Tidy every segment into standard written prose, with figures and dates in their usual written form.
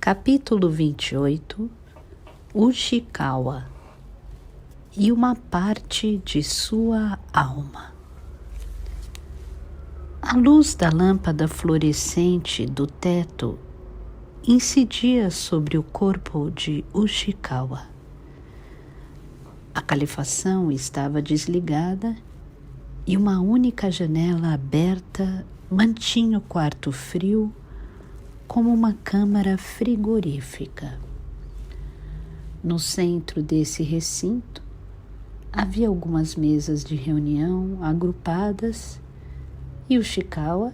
Capítulo 28. Ushikawa e uma parte de sua alma. A luz da lâmpada fluorescente do teto incidia sobre o corpo de Ushikawa. A calefação estava desligada e uma única janela aberta mantinha o quarto frio como uma câmara frigorífica. No centro desse recinto havia algumas mesas de reunião agrupadas e Ushikawa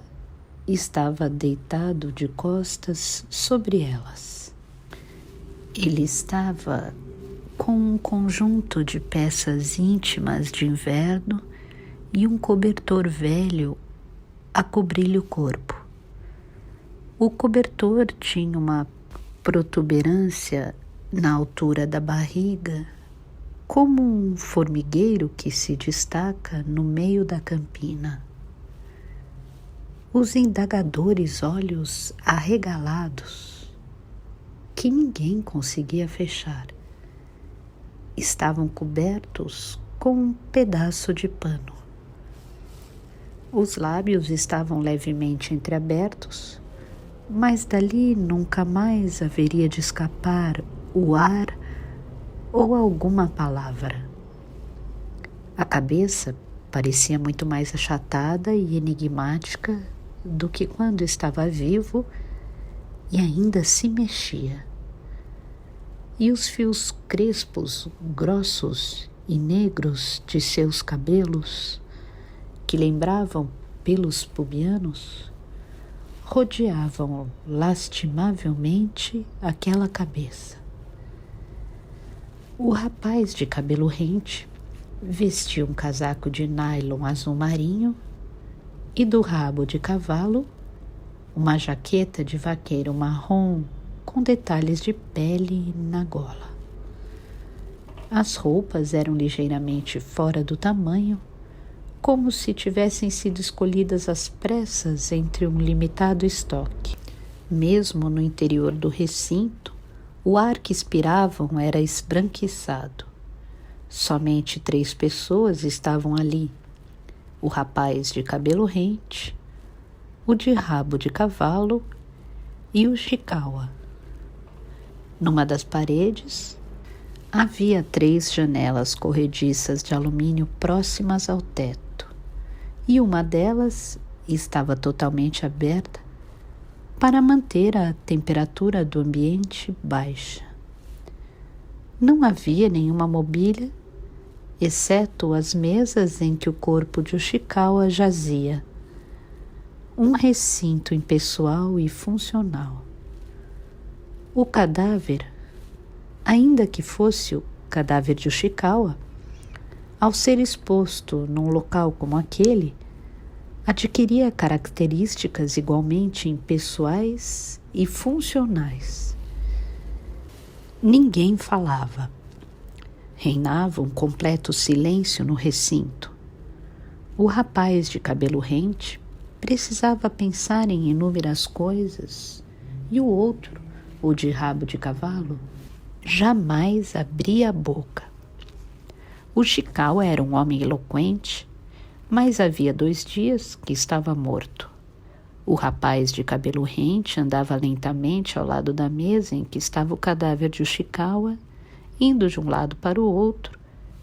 estava deitado de costas sobre elas. Ele estava com um conjunto de peças íntimas de inverno e um cobertor velho a cobrir-lhe o corpo. O cobertor tinha uma protuberância na altura da barriga, como um formigueiro que se destaca no meio da campina. Os indagadores olhos arregalados, que ninguém conseguia fechar, estavam cobertos com um pedaço de pano. Os lábios estavam levemente entreabertos, mas dali nunca mais haveria de escapar o ar ou alguma palavra. A cabeça parecia muito mais achatada e enigmática do que quando estava vivo e ainda se mexia. E os fios crespos, grossos e negros de seus cabelos, que lembravam pelos pubianos, rodeavam lastimavelmente aquela cabeça. O rapaz de cabelo rente vestia um casaco de nylon azul marinho e do rabo de cavalo uma jaqueta de vaqueiro marrom com detalhes de pele na gola. As roupas eram ligeiramente fora do tamanho, como se tivessem sido escolhidas às pressas entre um limitado estoque. Mesmo no interior do recinto, o ar que expiravam era esbranquiçado. Somente 3 pessoas estavam ali: o rapaz de cabelo rente, o de rabo de cavalo e Ushikawa. Numa das paredes havia 3 janelas corrediças de alumínio próximas ao teto, e uma delas estava totalmente aberta para manter a temperatura do ambiente baixa. Não havia nenhuma mobília, exceto as mesas em que o corpo de Ushikawa jazia. Um recinto impessoal e funcional. O cadáver, ainda que fosse o cadáver de Ushikawa, ao ser exposto num local como aquele, adquiria características igualmente impessoais e funcionais. Ninguém falava. Reinava um completo silêncio no recinto. O rapaz de cabelo rente precisava pensar em inúmeras coisas, e o outro, o de rabo de cavalo, jamais abria a boca. Ushikawa era um homem eloquente, mas havia 2 dias que estava morto. O rapaz de cabelo rente andava lentamente ao lado da mesa em que estava o cadáver de Ushikawa, indo de um lado para o outro,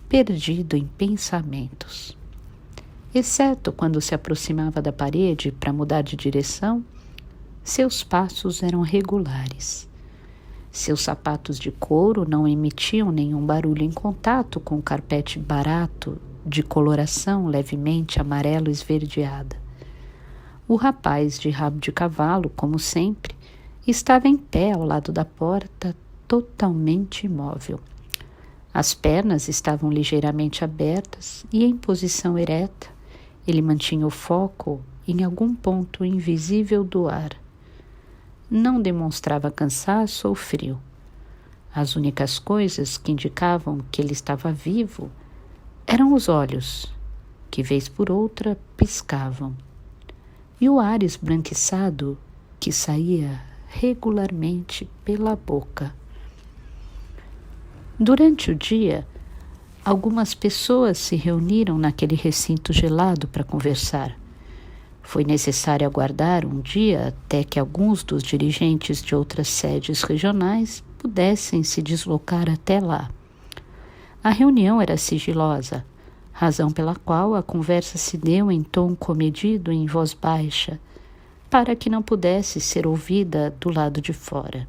perdido em pensamentos. Exceto quando se aproximava da parede para mudar de direção, seus passos eram regulares. Seus sapatos de couro não emitiam nenhum barulho em contato com o carpete barato de coloração levemente amarelo esverdeada. O rapaz de rabo de cavalo, como sempre, estava em pé ao lado da porta, totalmente imóvel. As pernas estavam ligeiramente abertas e em posição ereta. Ele mantinha o foco em algum ponto invisível do ar. Não demonstrava cansaço ou frio. As únicas coisas que indicavam que ele estava vivo eram os olhos, que vez por outra piscavam, e o ar esbranquiçado que saía regularmente pela boca. Durante o dia, algumas pessoas se reuniram naquele recinto gelado para conversar. Foi necessário aguardar um dia até que alguns dos dirigentes de outras sedes regionais pudessem se deslocar até lá. A reunião era sigilosa, razão pela qual a conversa se deu em tom comedido e em voz baixa, para que não pudesse ser ouvida do lado de fora.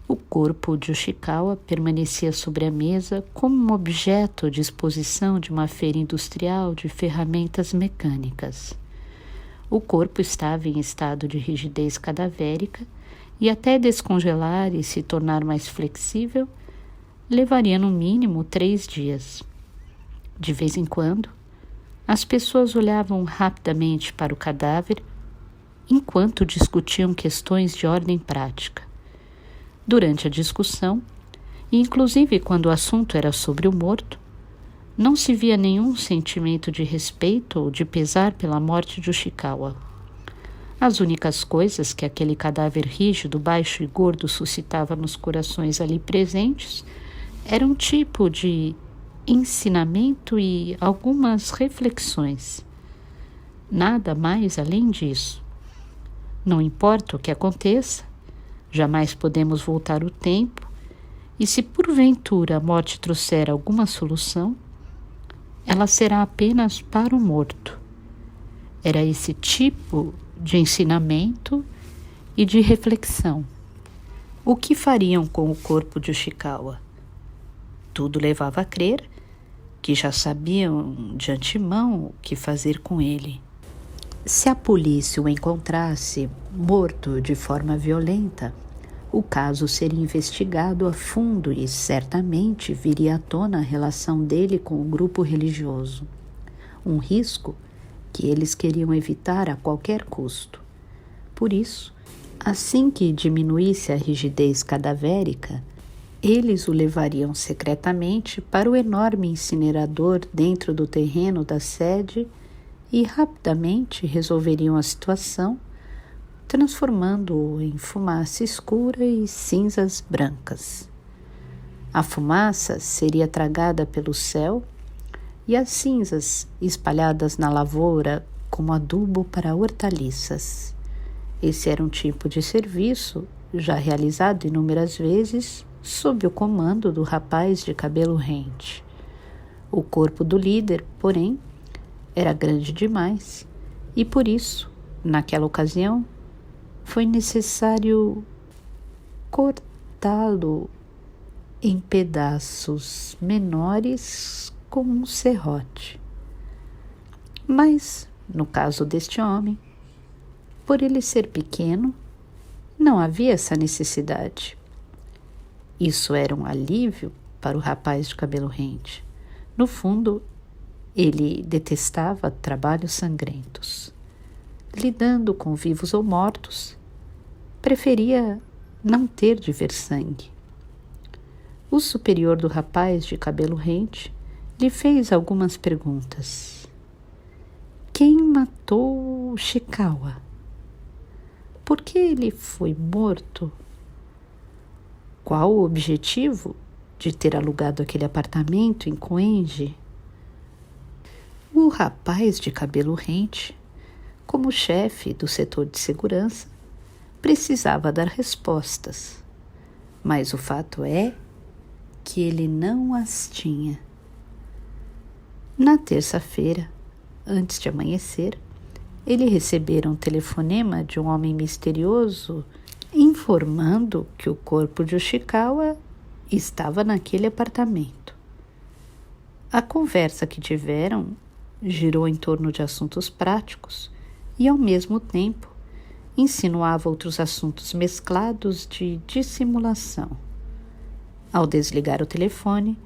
O corpo de Ushikawa permanecia sobre a mesa como um objeto de exposição de uma feira industrial de ferramentas mecânicas. O corpo estava em estado de rigidez cadavérica e até descongelar e se tornar mais flexível, levaria no mínimo 3 dias. De vez em quando, as pessoas olhavam rapidamente para o cadáver enquanto discutiam questões de ordem prática. Durante a discussão, e inclusive quando o assunto era sobre o morto, não se via nenhum sentimento de respeito ou de pesar pela morte de Ushikawa. As únicas coisas que aquele cadáver rígido, baixo e gordo suscitava nos corações ali presentes era um tipo de ensinamento e algumas reflexões. Nada mais além disso. Não importa o que aconteça, jamais podemos voltar o tempo, e se porventura a morte trouxer alguma solução, ela será apenas para o morto. Era esse tipo de ensinamento e de reflexão. O que fariam com o corpo de Ushikawa? Tudo levava a crer que já sabiam de antemão o que fazer com ele. Se a polícia o encontrasse morto de forma violenta, o caso seria investigado a fundo e certamente viria à tona a relação dele com o grupo religioso. Um risco que eles queriam evitar a qualquer custo. Por isso, assim que diminuísse a rigidez cadavérica, eles o levariam secretamente para o enorme incinerador dentro do terreno da sede e rapidamente resolveriam a situação, transformando-o em fumaça escura e cinzas brancas. A fumaça seria tragada pelo céu e as cinzas espalhadas na lavoura como adubo para hortaliças. Esse era um tipo de serviço já realizado inúmeras vezes sob o comando do rapaz de cabelo rente. O corpo do líder, porém, era grande demais e por isso, naquela ocasião, foi necessário cortá-lo em pedaços menores com um serrote. Mas, no caso deste homem, por ele ser pequeno, não havia essa necessidade. Isso era um alívio para o rapaz de cabelo rente. No fundo, ele detestava trabalhos sangrentos. Lidando com vivos ou mortos, preferia não ter de ver sangue. O superior do rapaz de cabelo rente lhe fez algumas perguntas. Quem matou Ushikawa? Por que ele foi morto? Qual o objetivo de ter alugado aquele apartamento em Koenji? O rapaz de cabelo rente, como chefe do setor de segurança, precisava dar respostas, mas o fato é que ele não as tinha. Na terça-feira, antes de amanhecer, ele recebera um telefonema de um homem misterioso informando que o corpo de Ushikawa estava naquele apartamento. A conversa que tiveram girou em torno de assuntos práticos e, ao mesmo tempo, insinuava outros assuntos mesclados de dissimulação. Ao desligar o telefone,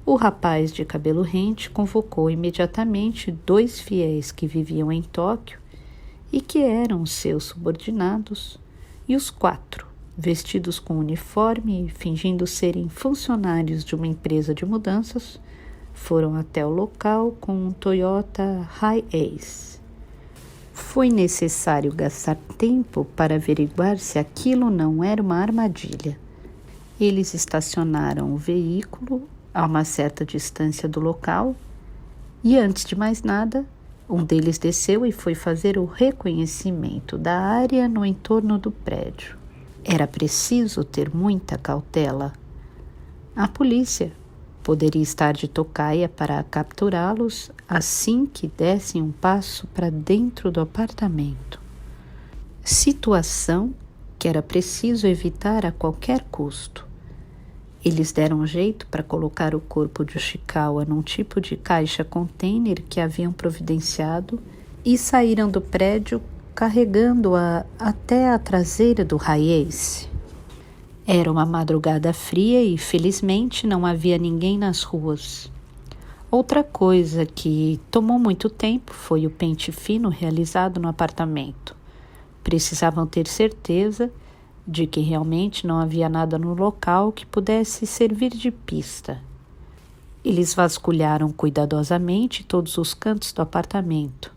o rapaz de cabelo rente convocou imediatamente 2 fiéis que viviam em Tóquio e que eram seus subordinados, e os 4, vestidos com uniforme e fingindo serem funcionários de uma empresa de mudanças, foram até o local com um Toyota Hi-Ace. Foi necessário gastar tempo para averiguar se aquilo não era uma armadilha. Eles estacionaram o veículo a uma certa distância do local e, antes de mais nada, um deles desceu e foi fazer o reconhecimento da área no entorno do prédio. Era preciso ter muita cautela. A polícia poderia estar de tocaia para capturá-los assim que dessem um passo para dentro do apartamento. Situação que era preciso evitar a qualquer custo. Eles deram um jeito para colocar o corpo de Ushikawa num tipo de caixa-container que haviam providenciado e saíram do prédio carregando-a até a traseira do Hayase. Era uma madrugada fria e, felizmente, não havia ninguém nas ruas. Outra coisa que tomou muito tempo foi o pente fino realizado no apartamento. Precisavam ter certeza de que realmente não havia nada no local que pudesse servir de pista. Eles vasculharam cuidadosamente todos os cantos do apartamento,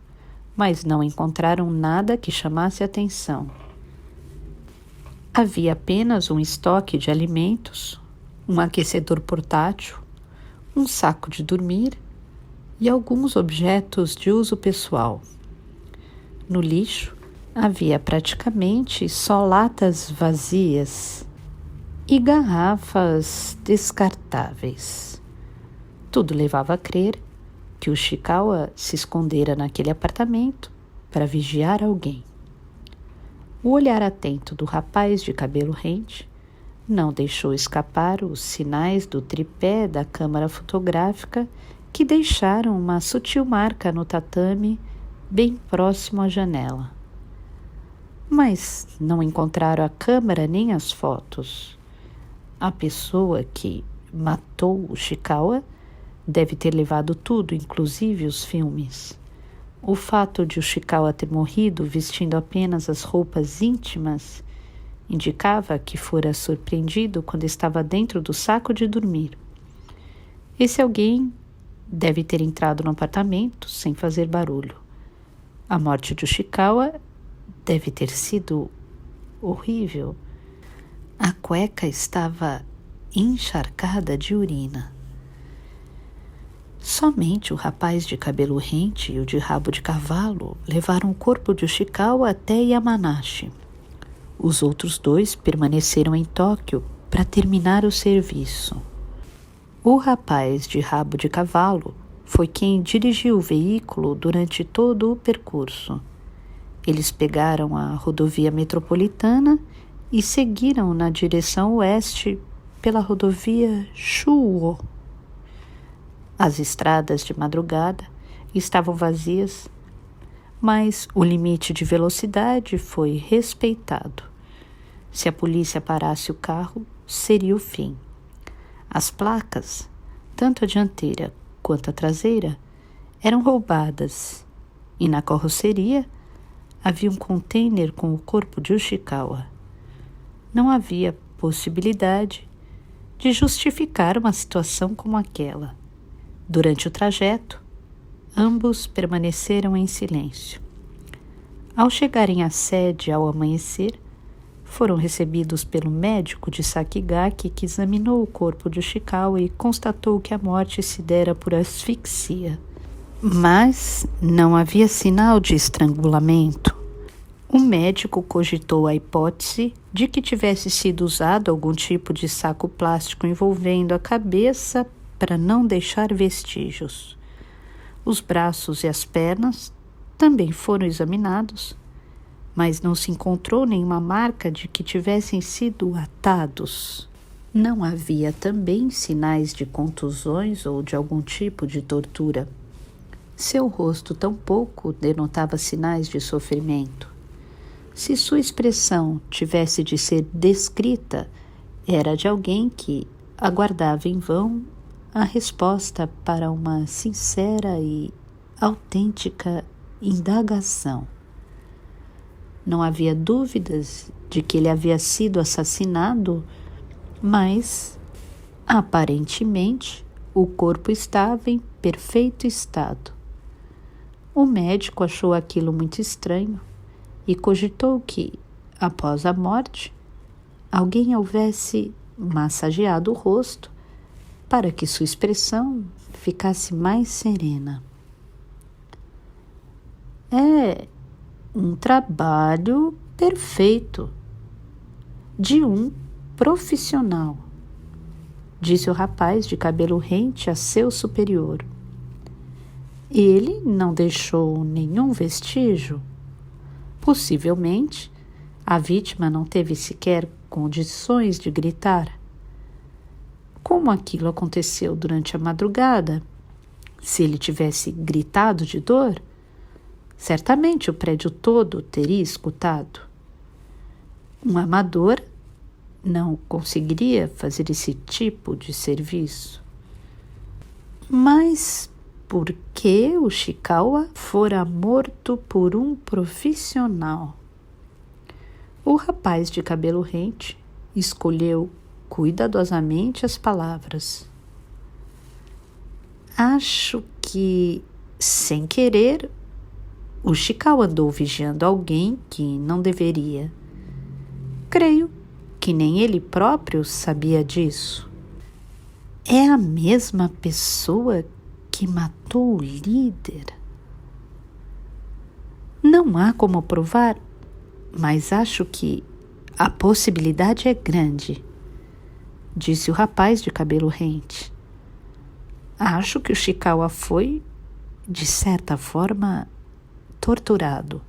mas não encontraram nada que chamasse atenção. Havia apenas um estoque de alimentos, um aquecedor portátil, um saco de dormir e alguns objetos de uso pessoal. No lixo havia praticamente só latas vazias e garrafas descartáveis. Tudo levava a crer que o Ushikawa se escondera naquele apartamento para vigiar alguém. O olhar atento do rapaz de cabelo rente não deixou escapar os sinais do tripé da câmara fotográfica que deixaram uma sutil marca no tatame bem próximo à janela. Mas não encontraram a câmera nem as fotos. A pessoa que matou o Ushikawa deve ter levado tudo, inclusive os filmes. O fato de Ushikawa ter morrido vestindo apenas as roupas íntimas indicava que fora surpreendido quando estava dentro do saco de dormir. Esse alguém deve ter entrado no apartamento sem fazer barulho. A morte de Ushikawa deve ter sido horrível. A cueca estava encharcada de urina. Somente o rapaz de cabelo rente e o de rabo de cavalo levaram o corpo de Ushikawa até Yamanashi. Os outros dois permaneceram em Tóquio para terminar o serviço. O rapaz de rabo de cavalo foi quem dirigiu o veículo durante todo o percurso. Eles pegaram a rodovia metropolitana e seguiram na direção oeste pela rodovia Chuo. As estradas de madrugada estavam vazias, mas o limite de velocidade foi respeitado. Se a polícia parasse o carro, seria o fim. As placas, tanto a dianteira quanto a traseira, eram roubadas e na carroceria havia um container com o corpo de Ushikawa. Não havia possibilidade de justificar uma situação como aquela. Durante o trajeto, ambos permaneceram em silêncio. Ao chegarem à sede ao amanhecer, foram recebidos pelo médico de Sakigake que examinou o corpo de Ushikawa e constatou que a morte se dera por asfixia. Mas não havia sinal de estrangulamento. O médico cogitou a hipótese de que tivesse sido usado algum tipo de saco plástico envolvendo a cabeça para não deixar vestígios. Os braços e as pernas também foram examinados, mas não se encontrou nenhuma marca de que tivessem sido atados. Não havia também sinais de contusões ou de algum tipo de tortura. Seu rosto tampouco denotava sinais de sofrimento. Se sua expressão tivesse de ser descrita, era de alguém que aguardava em vão a resposta para uma sincera e autêntica indagação. Não havia dúvidas de que ele havia sido assassinado, mas, aparentemente, o corpo estava em perfeito estado. O médico achou aquilo muito estranho e cogitou que, após a morte, alguém houvesse massageado o rosto para que sua expressão ficasse mais serena. É um trabalho perfeito de um profissional, disse o rapaz de cabelo rente a seu superior. Ele não deixou nenhum vestígio. Possivelmente, a vítima não teve sequer condições de gritar. Como aquilo aconteceu durante a madrugada, se ele tivesse gritado de dor, certamente o prédio todo teria escutado. Um amador não conseguiria fazer esse tipo de serviço. Mas por que o Chikawa fora morto por um profissional? O rapaz de cabelo rente escolheu cuidadosamente as palavras. Acho que, sem querer, o Chikawa andou vigiando alguém que não deveria. Creio que nem ele próprio sabia disso. É a mesma pessoa que matou o líder? Não há como provar, mas acho que a possibilidade é grande, disse o rapaz de cabelo rente. Acho que o Chikawa foi, de certa forma, torturado.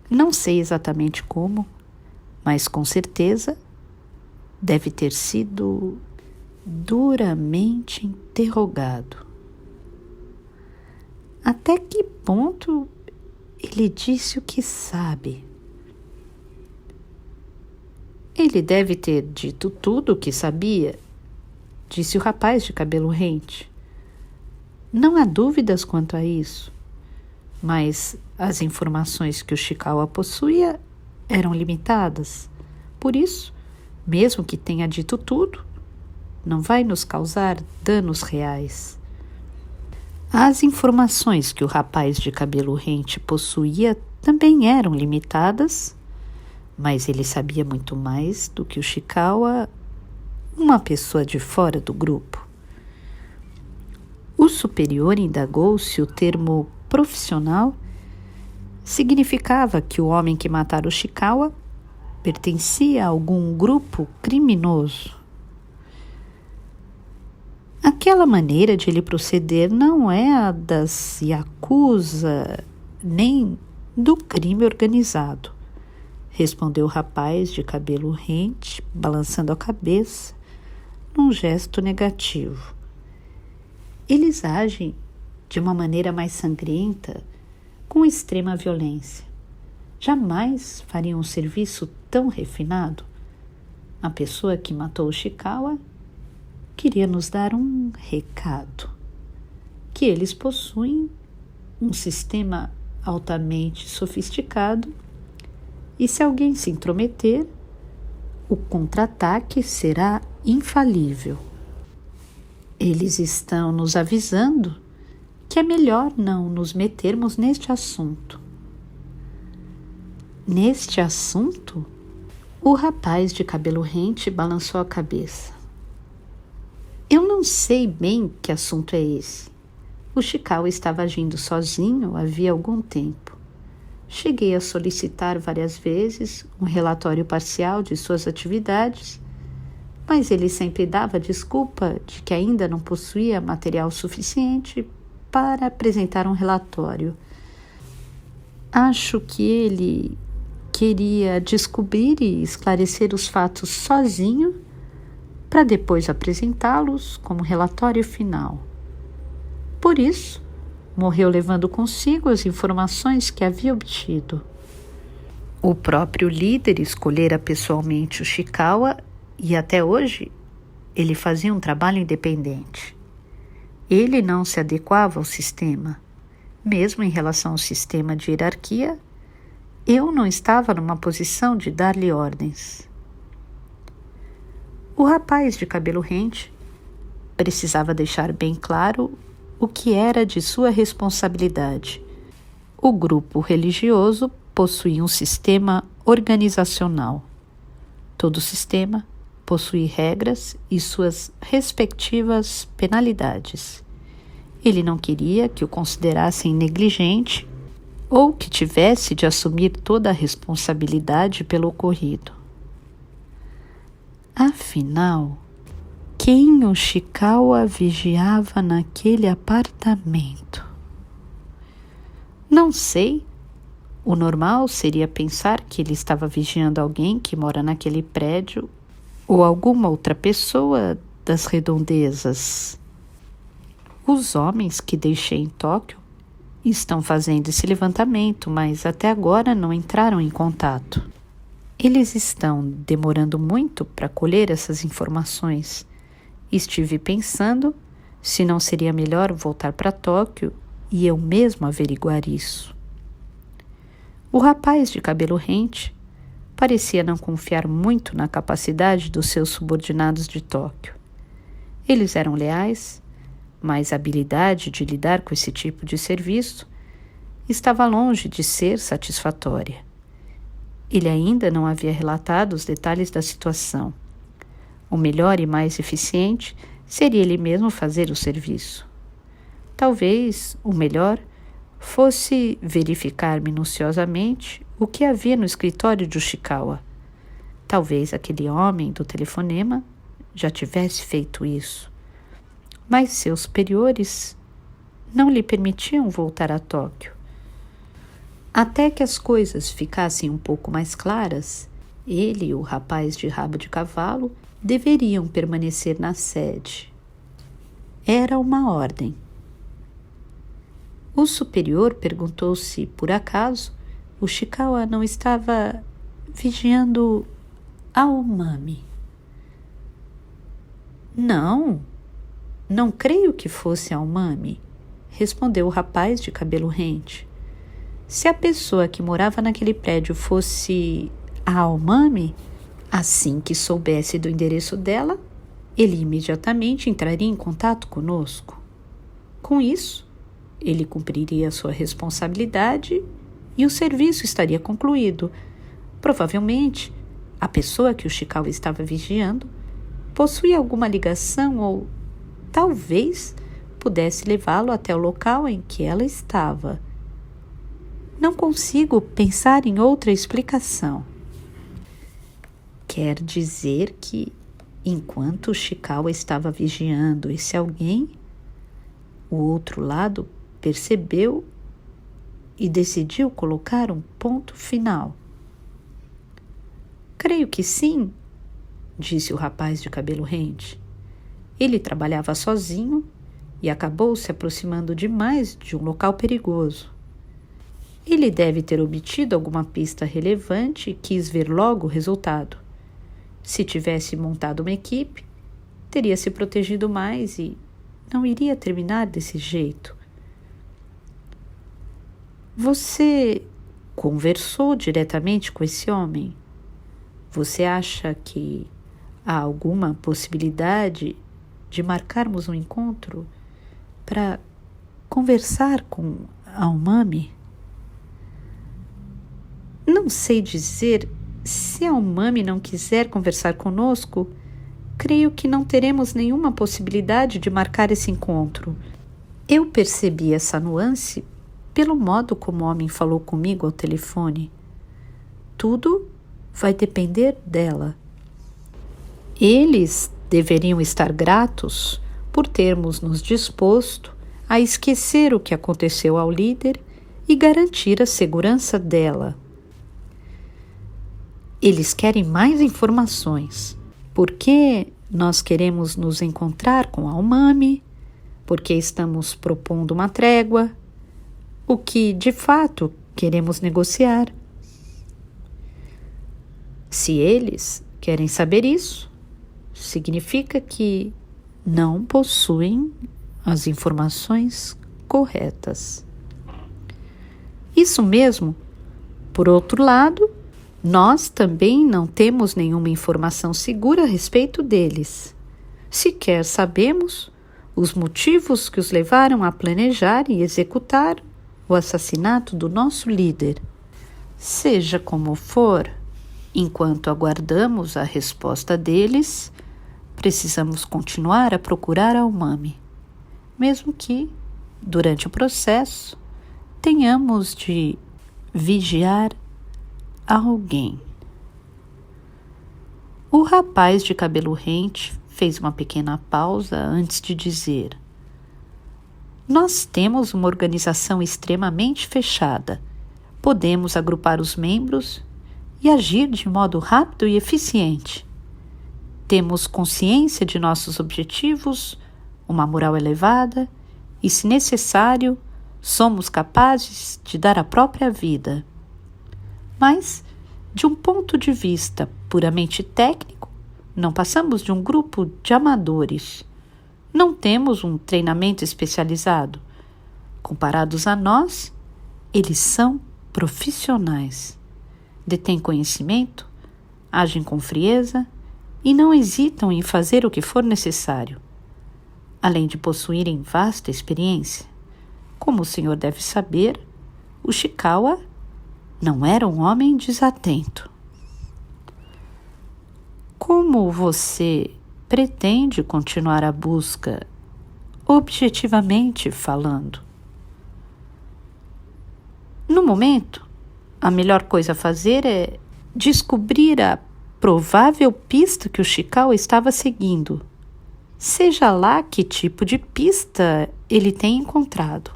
Não sei exatamente como, mas com certeza deve ter sido duramente interrogado. Até que ponto ele disse o que sabe? Ele deve ter dito tudo o que sabia, disse o rapaz de cabelo rente. Não há dúvidas quanto a isso, mas as informações que o Chikawa possuía eram limitadas. Por isso, mesmo que tenha dito tudo, não vai nos causar danos reais. As informações que o rapaz de cabelo rente possuía também eram limitadas, mas ele sabia muito mais do que o Chikawa, uma pessoa de fora do grupo. O superior indagou se o termo profissional significava que o homem que matara o Chikawa pertencia a algum grupo criminoso. Aquela maneira de ele proceder não é a das yakuza, nem do crime organizado, respondeu o rapaz de cabelo rente, balançando a cabeça, num gesto negativo. Eles agem de uma maneira mais sangrenta, com extrema violência. Jamais fariam um serviço tão refinado. A pessoa que matou o Chikawa queria nos dar um recado, que eles possuem um sistema altamente sofisticado e se alguém se intrometer, o contra-ataque será infalível. Eles estão nos avisando que é melhor não nos metermos neste assunto. Neste assunto? O rapaz de cabelo rente balançou a cabeça. Eu não sei bem que assunto é esse. O Chikawa estava agindo sozinho havia algum tempo. Cheguei a solicitar várias vezes um relatório parcial de suas atividades, mas ele sempre dava desculpa de que ainda não possuía material suficiente para apresentar um relatório. Acho que ele queria descobrir e esclarecer os fatos sozinho, para depois apresentá-los como relatório final. Por isso, morreu levando consigo as informações que havia obtido. O próprio líder escolhera pessoalmente o Chikawa e até hoje ele fazia um trabalho independente. Ele não se adequava ao sistema. Mesmo em relação ao sistema de hierarquia, eu não estava numa posição de dar-lhe ordens. O rapaz de cabelo rente precisava deixar bem claro o que era de sua responsabilidade. O grupo religioso possuía um sistema organizacional. Todo sistema possui regras e suas respectivas penalidades. Ele não queria que o considerassem negligente ou que tivesse de assumir toda a responsabilidade pelo ocorrido. Afinal, quem o Chikawa vigiava naquele apartamento? Não sei. O normal seria pensar que ele estava vigiando alguém que mora naquele prédio ou alguma outra pessoa das redondezas. Os homens que deixei em Tóquio estão fazendo esse levantamento, mas até agora não entraram em contato. Eles estão demorando muito para colher essas informações. Estive pensando se não seria melhor voltar para Tóquio e eu mesmo averiguar isso. O rapaz de cabelo rente parecia não confiar muito na capacidade dos seus subordinados de Tóquio. Eles eram leais, mas a habilidade de lidar com esse tipo de serviço estava longe de ser satisfatória. Ele ainda não havia relatado os detalhes da situação. O melhor e mais eficiente seria ele mesmo fazer o serviço. Talvez o melhor fosse verificar minuciosamente o que havia no escritório de Chikawa. Talvez aquele homem do telefonema já tivesse feito isso. Mas seus superiores não lhe permitiam voltar a Tóquio. Até que as coisas ficassem um pouco mais claras, ele e o rapaz de rabo de cavalo deveriam permanecer na sede. Era uma ordem. O superior perguntou se, por acaso, o Chikawa não estava vigiando a Umami. Não creio que fosse a Umami, respondeu o rapaz de cabelo rente. Se a pessoa que morava naquele prédio fosse a Umami, assim que soubesse do endereço dela, ele imediatamente entraria em contato conosco. Com isso, ele cumpriria sua responsabilidade e o serviço estaria concluído. Provavelmente, a pessoa que o Chikawa estava vigiando possuía alguma ligação ou, talvez, pudesse levá-lo até o local em que ela estava. Não consigo pensar em outra explicação. Quer dizer que, enquanto o Chikawa estava vigiando esse alguém, o outro lado percebeu e decidiu colocar um ponto final. Creio que sim, disse o rapaz de cabelo rente. Ele trabalhava sozinho e acabou se aproximando demais de um local perigoso. Ele deve ter obtido alguma pista relevante e quis ver logo o resultado. Se tivesse montado uma equipe, teria se protegido mais e não iria terminar desse jeito. Você conversou diretamente com esse homem? Você acha que há alguma possibilidade de marcarmos um encontro para conversar com a Umami? Não sei dizer. Se a Umami não quiser conversar conosco, creio que não teremos nenhuma possibilidade de marcar esse encontro. Eu percebi essa nuance pelo modo como o homem falou comigo ao telefone. Tudo vai depender dela. Eles deveriam estar gratos por termos nos disposto a esquecer o que aconteceu ao líder e garantir a segurança dela. Eles querem mais informações. Por que nós queremos nos encontrar com a Umami? Porque estamos propondo uma trégua? O que, de fato, queremos negociar? Se eles querem saber isso, significa que não possuem as informações corretas. Isso mesmo. Por outro lado, nós também não temos nenhuma informação segura a respeito deles. Sequer sabemos os motivos que os levaram a planejar e executar o assassinato do nosso líder. Seja como for, enquanto aguardamos a resposta deles, precisamos continuar a procurar a Umami, mesmo que, durante o processo, tenhamos de vigiar alguém. O rapaz de cabelo rente fez uma pequena pausa antes de dizer: nós temos uma organização extremamente fechada. Podemos agrupar os membros e agir de modo rápido e eficiente. Temos consciência de nossos objetivos, uma moral elevada e, se necessário, somos capazes de dar a própria vida. Mas, de um ponto de vista puramente técnico, não passamos de um grupo de amadores. Não temos um treinamento especializado. Comparados a nós, eles são profissionais. Detêm conhecimento, agem com frieza e não hesitam em fazer o que for necessário, além de possuírem vasta experiência. Como o senhor deve saber, o Ishikawa não era um homem desatento. Como você pretende continuar a busca, objetivamente falando? No momento, a melhor coisa a fazer é descobrir a provável pista que o Ishikawa estava seguindo, seja lá que tipo de pista ele tenha encontrado.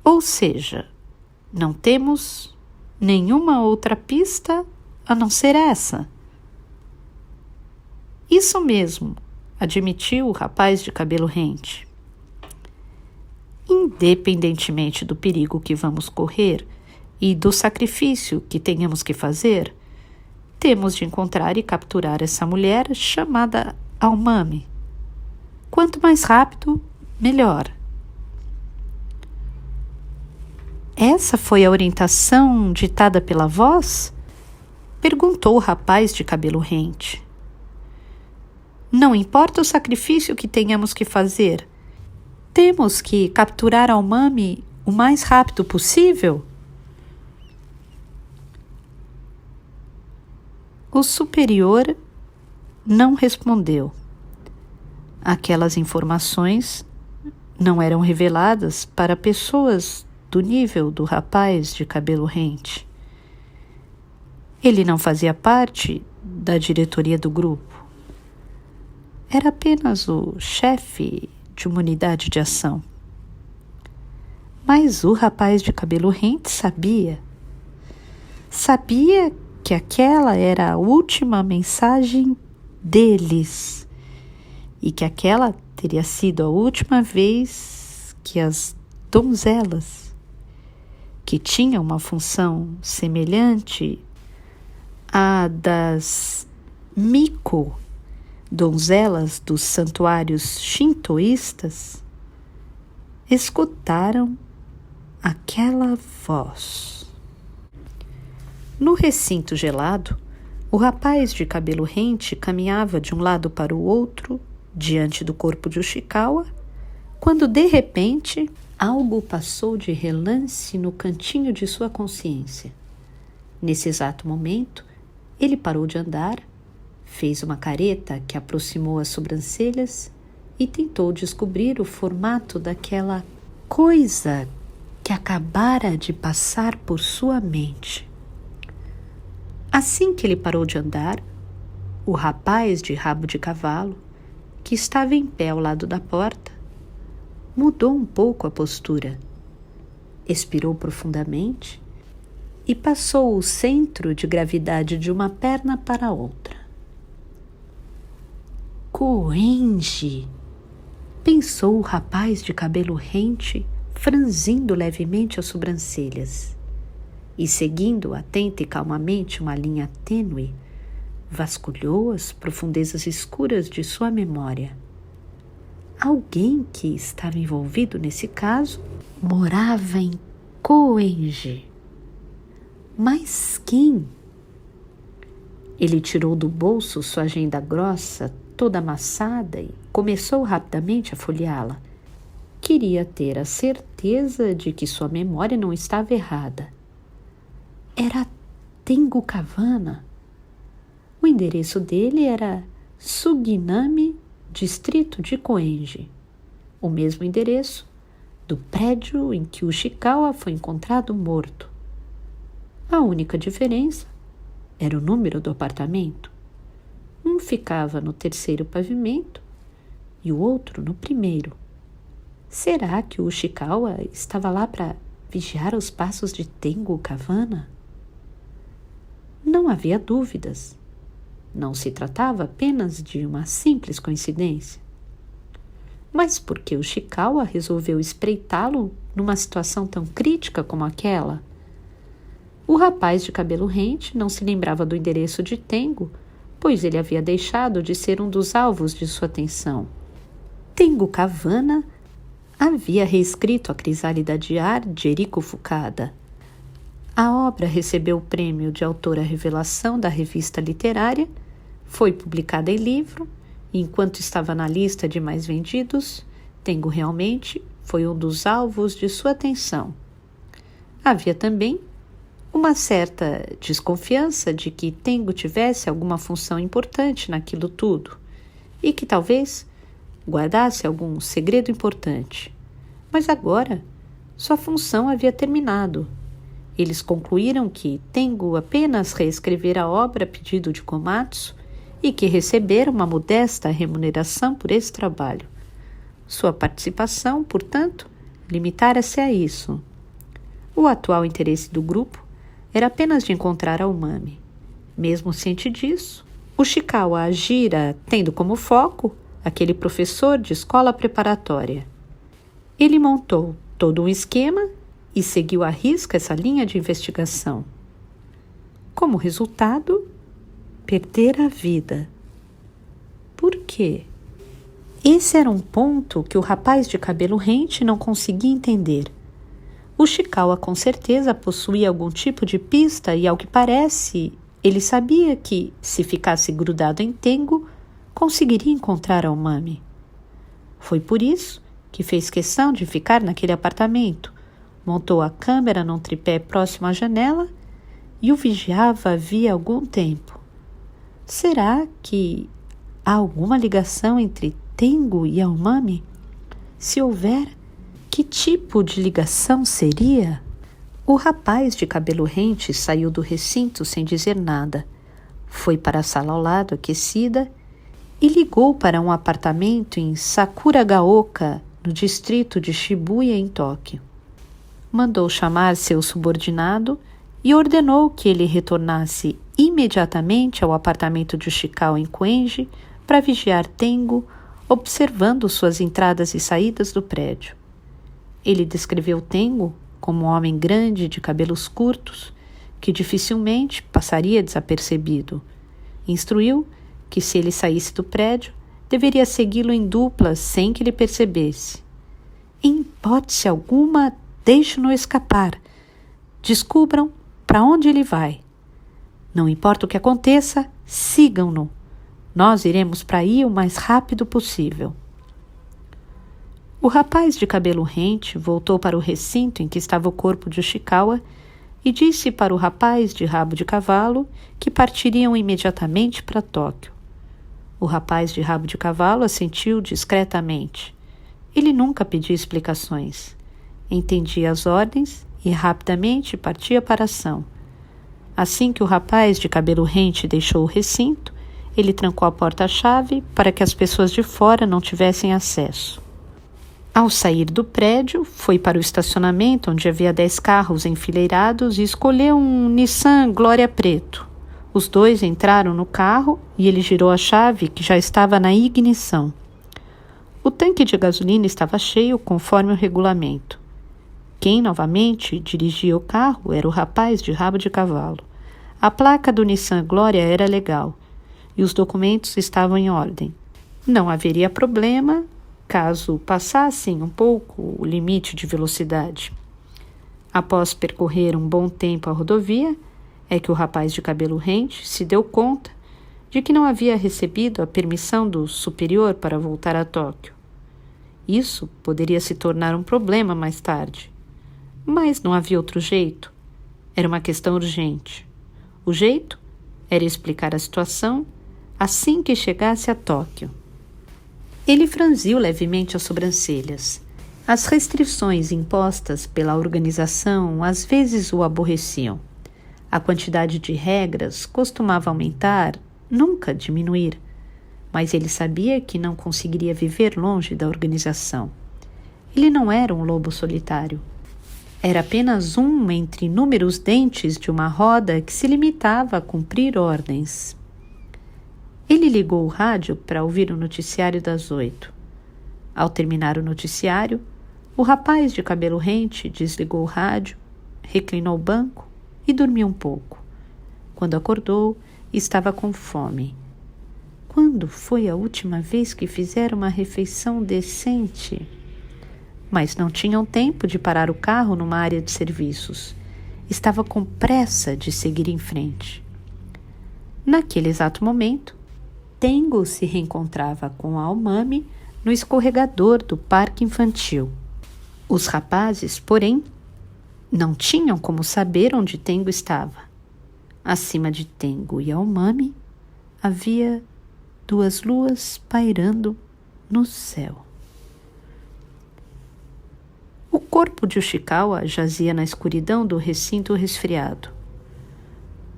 Ou seja, não temos nenhuma outra pista a não ser essa. Isso mesmo, admitiu o rapaz de cabelo rente. Independentemente do perigo que vamos correr e do sacrifício que tenhamos que fazer, temos de encontrar e capturar essa mulher chamada Umami. Quanto mais rápido, melhor. Essa foi a orientação ditada pela voz? Perguntou o rapaz de cabelo rente. Não importa o sacrifício que tenhamos que fazer, temos que capturar a Umami o mais rápido possível? O superior não respondeu. Aquelas informações não eram reveladas para pessoas do nível do rapaz de cabelo rente. Ele não fazia parte da diretoria do grupo. Era apenas o chefe de uma unidade de ação. Mas o rapaz de cabelo rente sabia que aquela era a última mensagem deles e que aquela teria sido a última vez que as donzelas, que tinham uma função semelhante à das miko, donzelas dos santuários shintoístas, escutaram aquela voz. No recinto gelado, o rapaz de cabelo rente caminhava de um lado para o outro, diante do corpo de Ishikawa, quando de repente algo passou de relance no cantinho de sua consciência. Nesse exato momento, ele parou de andar, fez uma careta que aproximou as sobrancelhas e tentou descobrir o formato daquela coisa que acabara de passar por sua mente. Assim que ele parou de andar, o rapaz de rabo de cavalo, que estava em pé ao lado da porta, mudou um pouco a postura, expirou profundamente e passou o centro de gravidade de uma perna para a outra. Koenji, pensou o rapaz de cabelo rente, franzindo levemente as sobrancelhas e, seguindo atenta e calmamente uma linha tênue, vasculhou as profundezas escuras de sua memória. Alguém que estava envolvido nesse caso morava em Koenji. Mas quem? Ele tirou do bolso sua agenda grossa, toda amassada e começou rapidamente a folheá-la. Queria ter a certeza de que sua memória não estava errada. Era Tengu Cavanna. O endereço dele era Suginami, distrito de Koenji. O mesmo endereço do prédio em que o Ushikawa foi encontrado morto. A única diferença era o número do apartamento. Um ficava no 3º pavimento e o outro no 1º. Será que o Ushikawa estava lá para vigiar os passos de Tengu Cavanna? Não havia dúvidas. Não se tratava apenas de uma simples coincidência. Mas por que o Ushikawa resolveu espreitá-lo numa situação tão crítica como aquela? O rapaz de cabelo rente não se lembrava do endereço de Tengu, pois ele havia deixado de ser um dos alvos de sua atenção. Tengu Cavanna havia reescrito a Crisálida de Ar de Eriko Fukada. A obra recebeu o prêmio de autora revelação da revista literária, foi publicada em livro, e enquanto estava na lista de mais vendidos, Tengu realmente foi um dos alvos de sua atenção. Havia também uma certa desconfiança de que Tengu tivesse alguma função importante naquilo tudo e que talvez guardasse algum segredo importante. Mas agora, sua função havia terminado. Eles concluíram que Tengu apenas reescrevera a obra a pedido de Komatsu e que recebera uma modesta remuneração por esse trabalho. Sua participação, portanto, limitara-se a isso. O atual interesse do grupo era apenas de encontrar a Umami. Mesmo ciente disso, Ushikawa agira tendo como foco aquele professor de escola preparatória. Ele montou todo um esquema e seguiu à risca essa linha de investigação. Como resultado, perder a vida. Por quê? Esse era um ponto que o rapaz de cabelo rente não conseguia entender. Ushikawa com certeza possuía algum tipo de pista e, ao que parece, ele sabia que, se ficasse grudado em Tengu, conseguiria encontrar a Umami. Foi por isso que fez questão de ficar naquele apartamento, montou a câmera num tripé próximo à janela e o vigiava havia algum tempo. Será que há alguma ligação entre Tengu e a Umami? Se houver, que tipo de ligação seria? O rapaz de cabelo rente saiu do recinto sem dizer nada. Foi para a sala ao lado, aquecida, e ligou para um apartamento em Sakuragaoka, no distrito de Shibuya, em Tóquio. Mandou chamar seu subordinado e ordenou que ele retornasse imediatamente ao apartamento de Ushikawa em Koenji para vigiar Tengu, observando suas entradas e saídas do prédio. Ele descreveu Tengu como um homem grande de cabelos curtos, que dificilmente passaria desapercebido. Instruiu que, se ele saísse do prédio, deveria segui-lo em dupla sem que ele percebesse. Em hipótese alguma, deixe-no escapar. Descubram para onde ele vai. Não importa o que aconteça, sigam-no. Nós iremos para aí o mais rápido possível. O rapaz de cabelo rente voltou para o recinto em que estava o corpo de Ushikawa e disse para o rapaz de rabo de cavalo que partiriam imediatamente para Tóquio. O rapaz de rabo de cavalo assentiu discretamente. Ele nunca pedia explicações. Entendia as ordens e rapidamente partia para a ação. Assim que o rapaz de cabelo rente deixou o recinto, ele trancou a porta-chave para que as pessoas de fora não tivessem acesso. Ao sair do prédio, foi para o estacionamento onde havia 10 carros enfileirados e escolheu um Nissan Glória preto. Os dois entraram no carro e ele girou a chave que já estava na ignição. O tanque de gasolina estava cheio conforme o regulamento. Quem novamente dirigia o carro era o rapaz de rabo de cavalo. A placa do Nissan Glória era legal e os documentos estavam em ordem. Não haveria problema caso passassem um pouco o limite de velocidade. Após percorrer um bom tempo a rodovia, é que o rapaz de cabelo rente se deu conta de que não havia recebido a permissão do superior para voltar a Tóquio. Isso poderia se tornar um problema mais tarde, mas não havia outro jeito. Era uma questão urgente. O jeito era explicar a situação assim que chegasse a Tóquio. Ele franziu levemente as sobrancelhas. As restrições impostas pela organização às vezes o aborreciam. A quantidade de regras costumava aumentar, nunca diminuir, mas ele sabia que não conseguiria viver longe da organização. Ele não era um lobo solitário. Era apenas um entre inúmeros dentes de uma roda que se limitava a cumprir ordens. Ele ligou o rádio para ouvir o noticiário das 8. Ao terminar o noticiário, o rapaz de cabelo rente desligou o rádio, reclinou o banco e dormiu um pouco. Quando acordou, estava com fome. Quando foi a última vez que fizeram uma refeição decente? Mas não tinham tempo de parar o carro numa área de serviços. Estava com pressa de seguir em frente. Naquele exato momento, Tengo se reencontrava com a Aomami no escorregador do parque infantil. Os rapazes, porém, não tinham como saber onde Tengo estava. Acima de Tengo e Aomami havia 2 luas pairando no céu. O corpo de Ushikawa jazia na escuridão do recinto resfriado.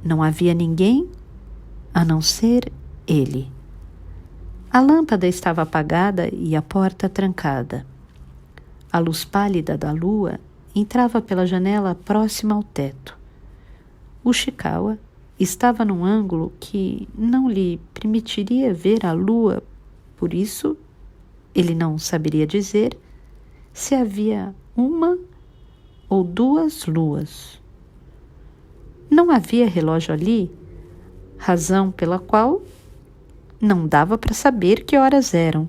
Não havia ninguém a não ser ele. A lâmpada estava apagada e a porta trancada. A luz pálida da lua entrava pela janela próxima ao teto. Ushikawa estava num ângulo que não lhe permitiria ver a lua, por isso ele não saberia dizer se havia 1 ou 2 luas. Não havia relógio ali, razão pela qual não dava para saber que horas eram.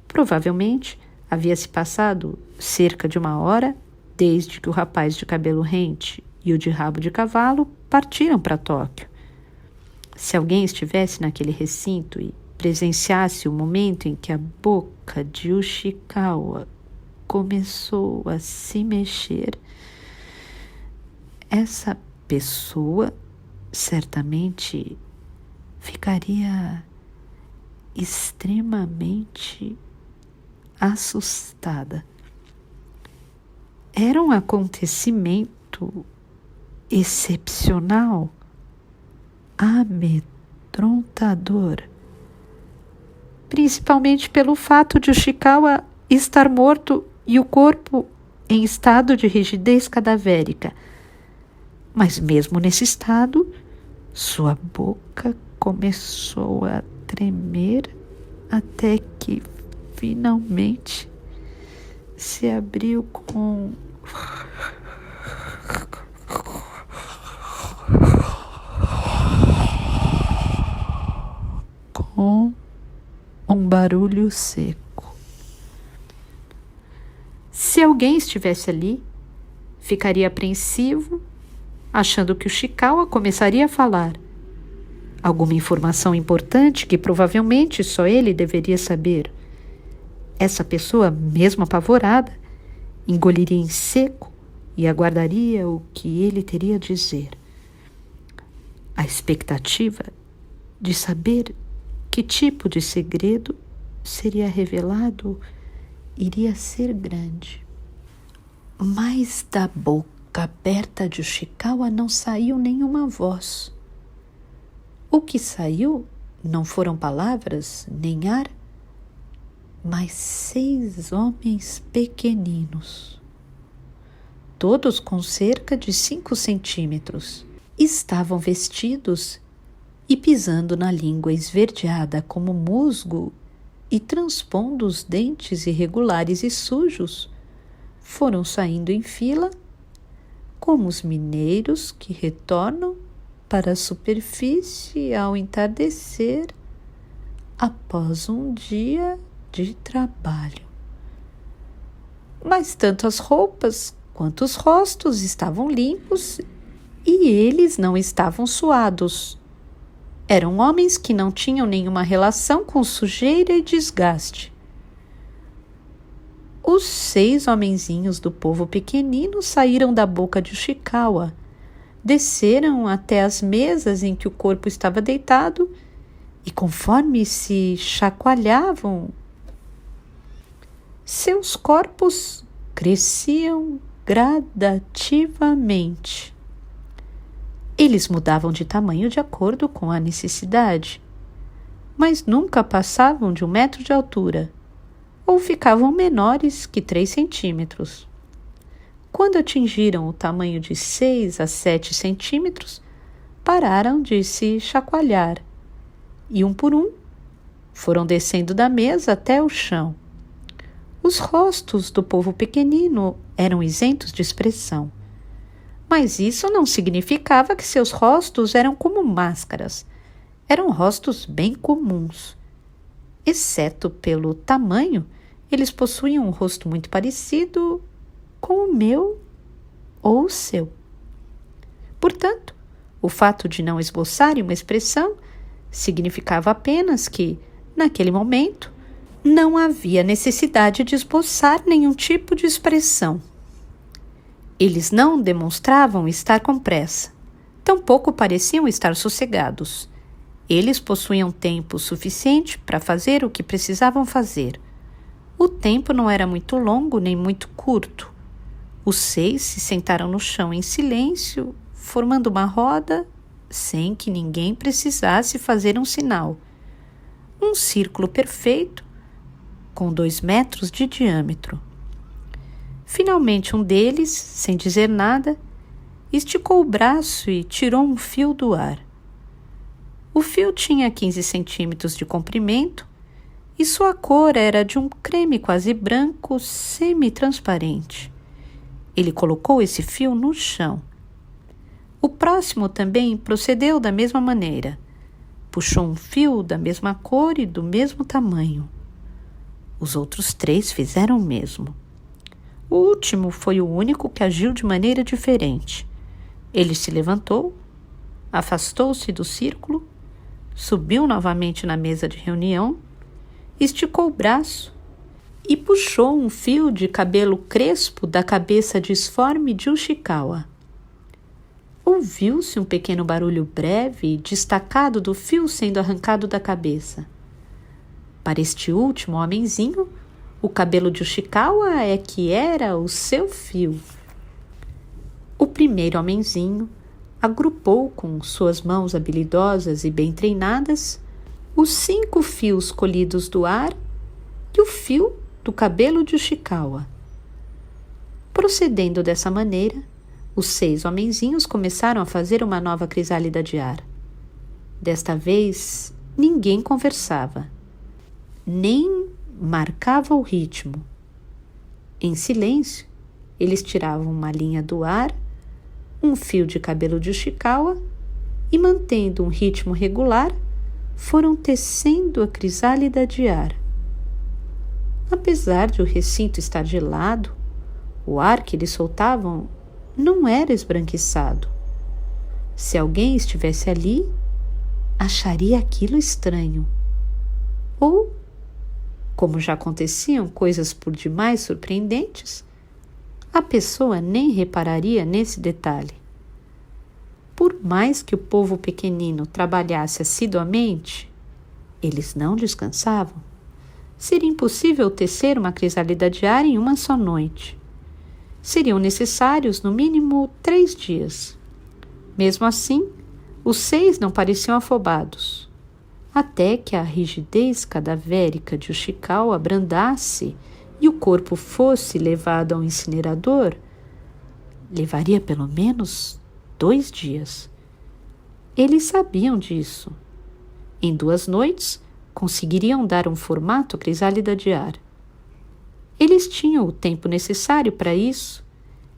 Provavelmente havia se passado cerca de 1 hora desde que o rapaz de cabelo rente e o de rabo de cavalo partiram para Tóquio. Se alguém estivesse naquele recinto e presenciasse o momento em que a boca de Ushikawa começou a se mexer, essa pessoa certamente ficaria extremamente assustada. Era um acontecimento excepcional, amedrontador, principalmente pelo fato de Ushikawa estar morto e o corpo em estado de rigidez cadavérica. Mas mesmo nesse estado, sua boca começou a tremer até que finalmente se abriu com um barulho seco. Se alguém estivesse ali, ficaria apreensivo, achando que Ushikawa começaria a falar. Alguma informação importante que provavelmente só ele deveria saber. Essa pessoa, mesmo apavorada, engoliria em seco e aguardaria o que ele teria a dizer. A expectativa de saber que tipo de segredo seria revelado iria ser grande. Mas da boca aberta de Ushikawa não saiu nenhuma voz. O que saiu não foram palavras nem ar, mas 6 homens pequeninos, todos com cerca de 5 centímetros. Estavam vestidos e pisando na língua esverdeada como musgo e transpondo os dentes irregulares e sujos, foram saindo em fila como os mineiros que retornam para a superfície ao entardecer após um dia de trabalho. Mas tanto as roupas quanto os rostos estavam limpos e eles não estavam suados. Eram homens que não tinham nenhuma relação com sujeira e desgaste. Os 6 homenzinhos do povo pequenino saíram da boca de Ushikawa, desceram até as mesas em que o corpo estava deitado e, conforme se chacoalhavam, seus corpos cresciam gradativamente. Eles mudavam de tamanho de acordo com a necessidade, mas nunca passavam de 1 metro de altura, ou ficavam menores que 3 centímetros. Quando atingiram o tamanho de 6 a 7 centímetros, pararam de se chacoalhar e, um por um, foram descendo da mesa até o chão. Os rostos do povo pequenino eram isentos de expressão, mas isso não significava que seus rostos eram como máscaras. Eram rostos bem comuns. Exceto pelo tamanho, eles possuíam um rosto muito parecido com o meu ou o seu. Portanto, o fato de não esboçarem uma expressão significava apenas que, naquele momento, não havia necessidade de esboçar nenhum tipo de expressão. Eles não demonstravam estar com pressa, tampouco pareciam estar sossegados. Eles possuíam tempo suficiente para fazer o que precisavam fazer. O tempo não era muito longo nem muito curto. Os 6 se sentaram no chão em silêncio, formando uma roda, sem que ninguém precisasse fazer um sinal. Um círculo perfeito, com 2 metros de diâmetro. Finalmente, um deles, sem dizer nada, esticou o braço e tirou um fio do ar. O fio tinha 15 centímetros de comprimento e sua cor era de um creme quase branco, semi-transparente. Ele colocou esse fio no chão. O próximo também procedeu da mesma maneira. Puxou um fio da mesma cor e do mesmo tamanho. Os outros 3 fizeram o mesmo. O último foi o único que agiu de maneira diferente. Ele se levantou, afastou-se do círculo, subiu novamente na mesa de reunião, esticou o braço e puxou um fio de cabelo crespo da cabeça disforme de Ushikawa. Ouviu-se um pequeno barulho breve e destacado do fio sendo arrancado da cabeça. Para este último homenzinho, o cabelo de Ushikawa é que era o seu fio. O primeiro homenzinho agrupou com suas mãos habilidosas e bem treinadas os 5 fios colhidos do ar e o fio do cabelo de Ushikawa. Procedendo dessa maneira, os 6 homenzinhos começaram a fazer uma nova crisálida de ar. Desta vez, ninguém conversava, nem marcava o ritmo. Em silêncio, eles tiravam uma linha do ar, um fio de cabelo de Ushikawa e, mantendo um ritmo regular, foram tecendo a crisálida de ar. Apesar de o recinto estar gelado, o ar que eles soltavam não era esbranquiçado. Se alguém estivesse ali, acharia aquilo estranho. Ou, como já aconteciam coisas por demais surpreendentes, a pessoa nem repararia nesse detalhe. Por mais que o povo pequenino trabalhasse assiduamente, eles não descansavam. Seria impossível tecer uma crisálida de ar em uma só noite. Seriam necessários, no mínimo, 3 dias. Mesmo assim, os 6 não pareciam afobados. Até que a rigidez cadavérica de Ushikawa abrandasse e o corpo fosse levado ao incinerador, levaria pelo menos 2 dias. Eles sabiam disso. Em 2 noites, conseguiriam dar um formato à crisálida de ar. Eles tinham o tempo necessário para isso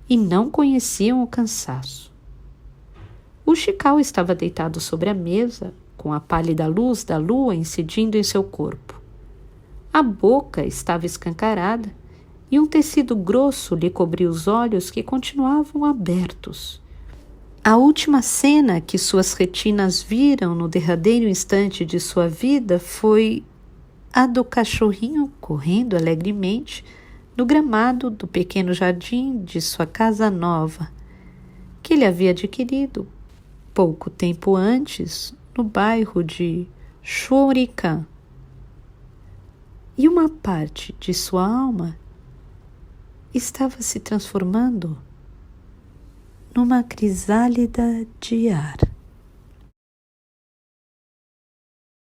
e não conheciam o cansaço. Ushikawa estava deitado sobre a mesa, com a pálida luz da lua incidindo em seu corpo. A boca estava escancarada e um tecido grosso lhe cobria os olhos que continuavam abertos. A última cena que suas retinas viram no derradeiro instante de sua vida foi a do cachorrinho correndo alegremente no gramado do pequeno jardim de sua casa nova, que ele havia adquirido pouco tempo antes no bairro de Chorican. E uma parte de sua alma estava se transformando numa crisálida de ar.